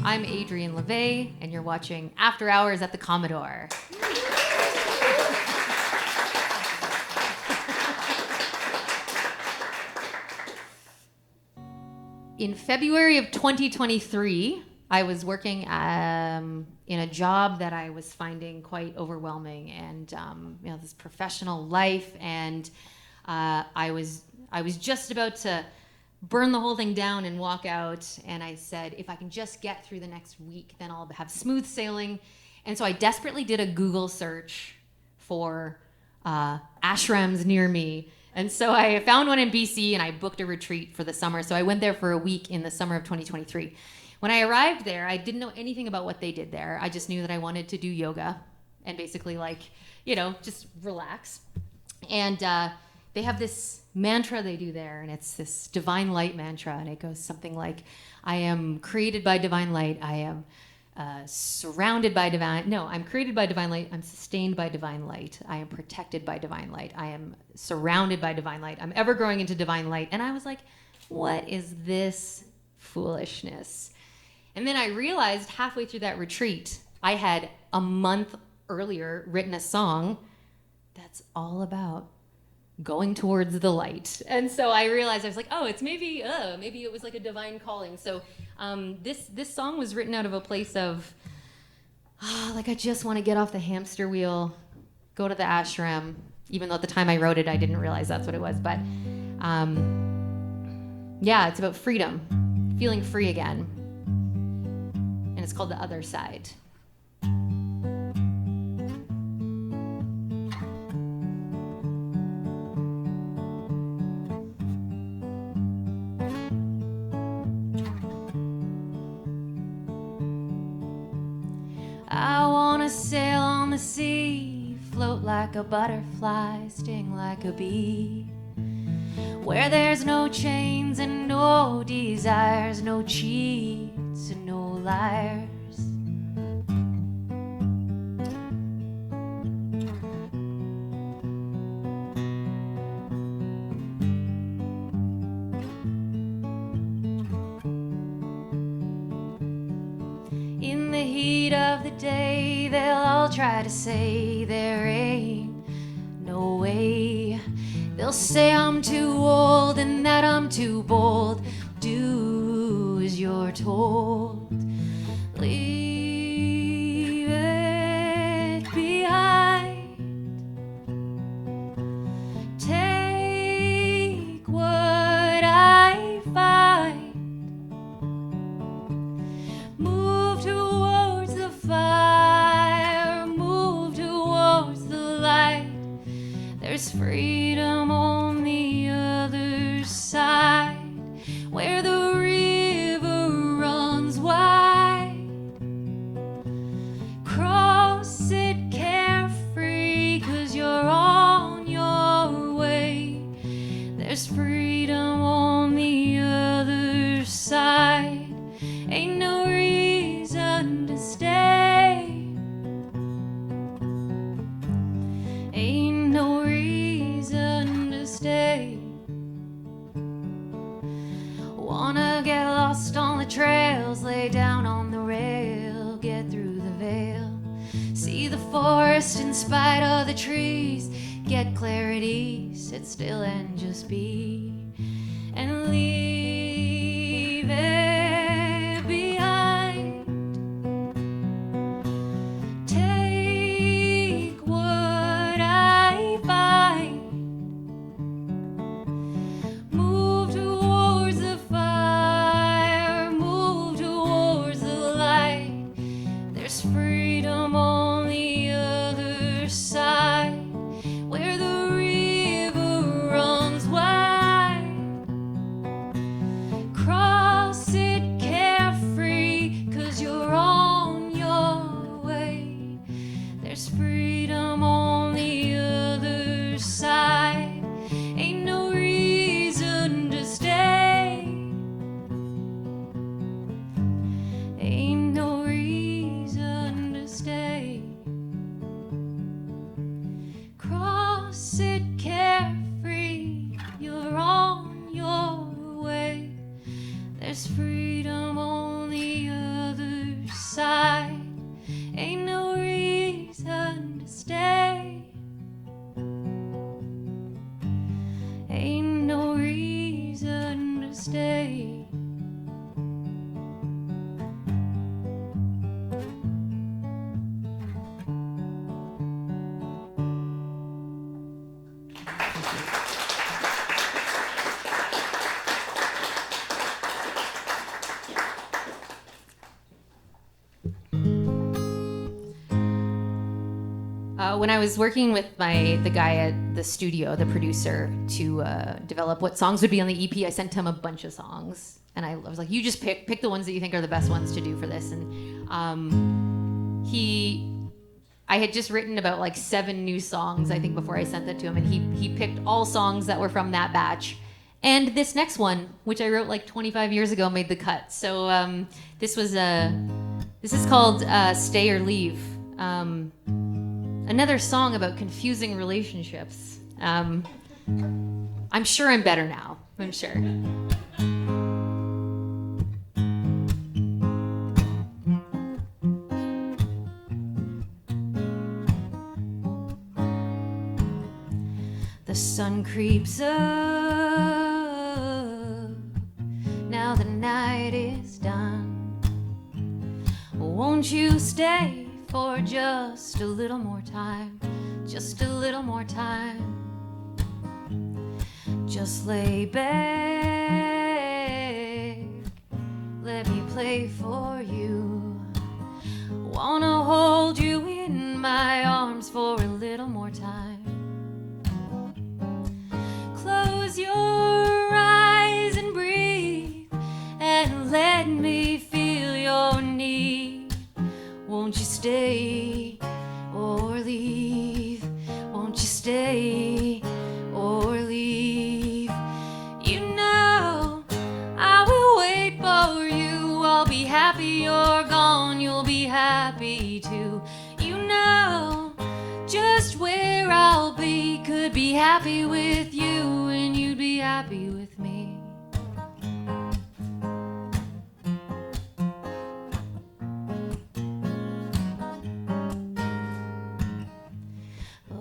I'm Adrienne Levay, and you're watching After Hours at the Commodore. In February of 2023, I was working in a job that I was finding quite overwhelming, and this professional life, and I was just about to burn the whole thing down and walk out, and I said, if I can just get through the next week, then I'll have smooth sailing. And so I desperately did a Google search for ashrams near me. And so I found one in BC, and I booked a retreat for the summer. So I went there for a week in the summer of 2023. When I arrived there, I didn't know anything about what they did there. I just knew that I wanted to do yoga and basically just relax. And they have this mantra they do there, and it's this divine light mantra, and it goes something like, I am created by divine light, I am surrounded by divine, no, I'm created by divine light, I'm sustained by divine light, I am protected by divine light, I am surrounded by divine light, I'm ever growing into divine light. And I was like, what is this foolishness? And then I realized halfway through that retreat, I had a month earlier written a song that's all about going towards the light. And so I realized, I was like, oh, it's maybe it was like a divine calling. So this song was written out of a place of, I just want to get off the hamster wheel, go to the ashram, even though at the time I wrote it, I didn't realize that's what it was. But it's about freedom, feeling free again. And it's called The Other Side. I wanna sail on the sea, float like a butterfly, sting like a bee, where there's no chains and no desires, no cheats and no liars. In the heat of the day, they'll all try to say there ain't no way. They'll say I'm too old and that I'm too bold. Do as you're told. Leave it behind. Take what I find. Move towards the fire. Move towards the light. There's freedom on the other side, where the river runs wide. Cross it carefree, 'cause you're on your way. There's freedom on the other side. Ain't no reason to stay. Ain't no reason to stay. Wanna get lost on the trails, lay down on the rail, get through the veil, see the forest in spite of the trees, get clarity, sit still and just be, and leave it behind. Take what I find. Move towards the fire, move towards the light. There's freedom on the other side, where the river runs wide. Cross it carefree, 'cause you're on your way. There's freedom on the other side. Ain't no reason to stay. Ain't no reason to stay. Cross it carefree, you're on your way. There's freedom on the other When I was working with the guy at the studio, the producer, to develop what songs would be on the EP, I sent him a bunch of songs, and I was like, "You just pick the ones that you think are the best ones to do for this." And I had just written about like 7 new songs, I think, before I sent that to him, and he picked all songs that were from that batch. And this next one, which I wrote like 25 years ago, made the cut. So this is called "Stay or Leave." Another song about confusing relationships. I'm sure I'm better now. I'm sure. The sun creeps up. Now the night is done. Won't you stay for just a little more time, just a little more time? Just lay back, let me play for you. Wanna hold you in my arms for a little more time. Close your eyes and breathe, and let me feel your need. Won't you stay or leave? Won't you stay or leave? You know I will wait for you. I'll be happy you're gone. You'll be happy too. You know just where I'll be. Could be happy with you, and you'd be happy with me.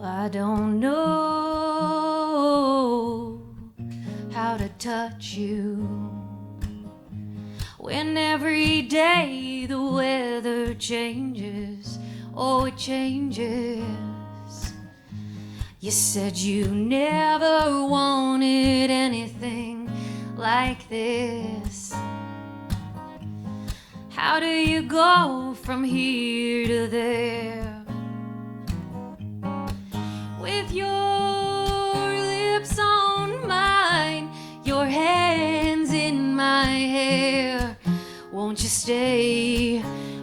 I don't know how to touch you when every day the weather changes. Oh, it changes. You said you never wanted anything like this. How do you go from here to there? With your lips on mine, your hands in my hair. Won't you stay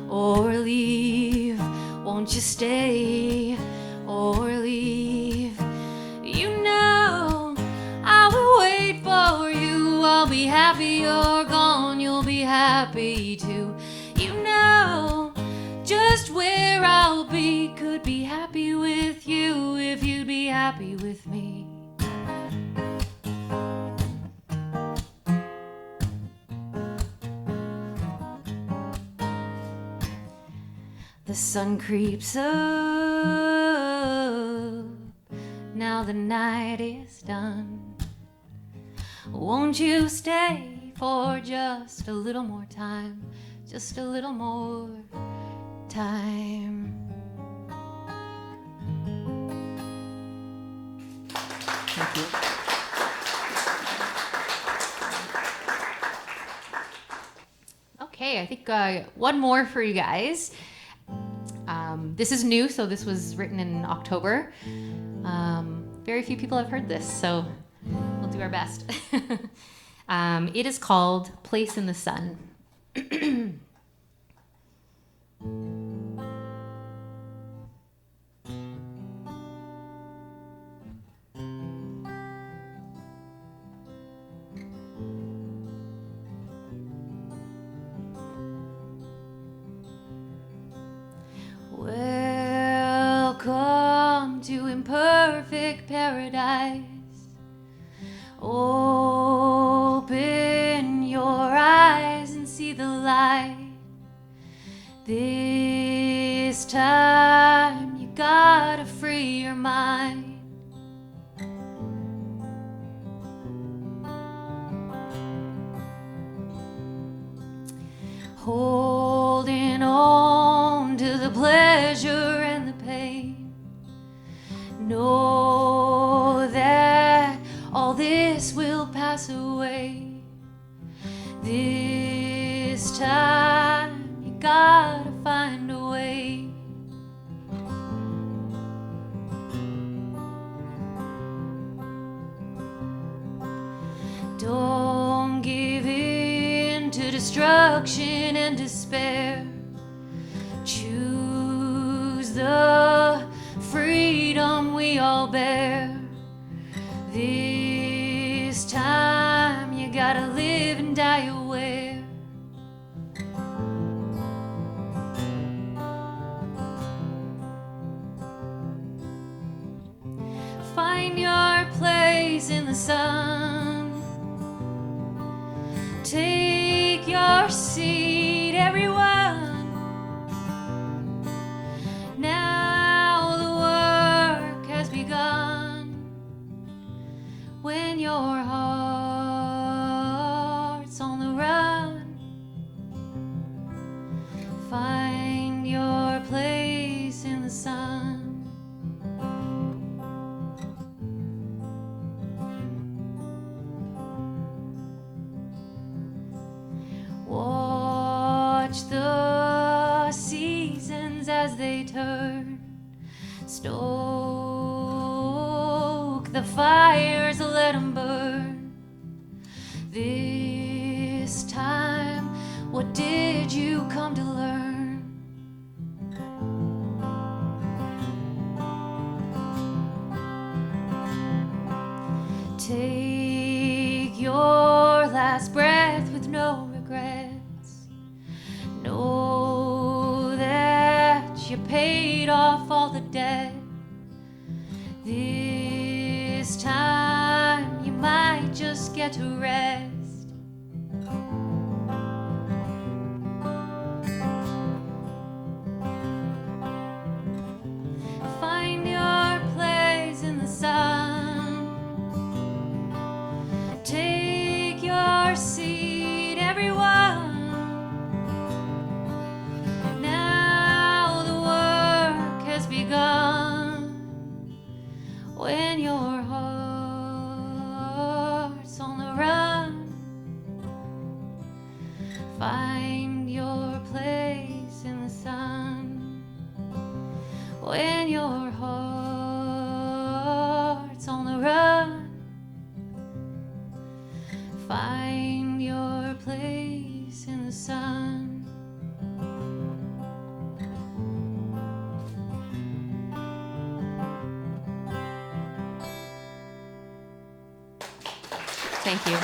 or leave? Won't you stay or leave? You know I will wait for you. I'll be happy you're gone. You'll be happy too. You know just where I'll be. Could be happy with you if you'd be happy with me. The sun creeps up. Now the night is done. Won't you stay for just a little more time? Just a little more time. Thank you. Okay, I think one more for you guys. This is new, so this was written in October. Very few people have heard this, so we'll do our best. It is called Place in the Sun. Welcome to imperfect paradise. Open your eyes and see the light. This time you gotta free your mind. Holding on to the pleasure and the pain. Know that all this will pass away. This time you gotta find a way. destruction and despair. Choose the freedom we all bear. This time you gotta live and die aware. Find your place in the sun. Take your seat, everyone. Now the work has begun. When your heart's on the run, find your place in the sun. Watch the seasons as they turn. Stoke the fires, let them burn. This time, what did you come to learn? Take your last breath with no regrets. Know that you paid off all the debt. This time you might just get to rest. Find your place in the sun. Take your seat, everyone. Now the work has begun. When your heart's on the run, find your place in the sun. When your heart's on the run, find your place in the sun. Thank you.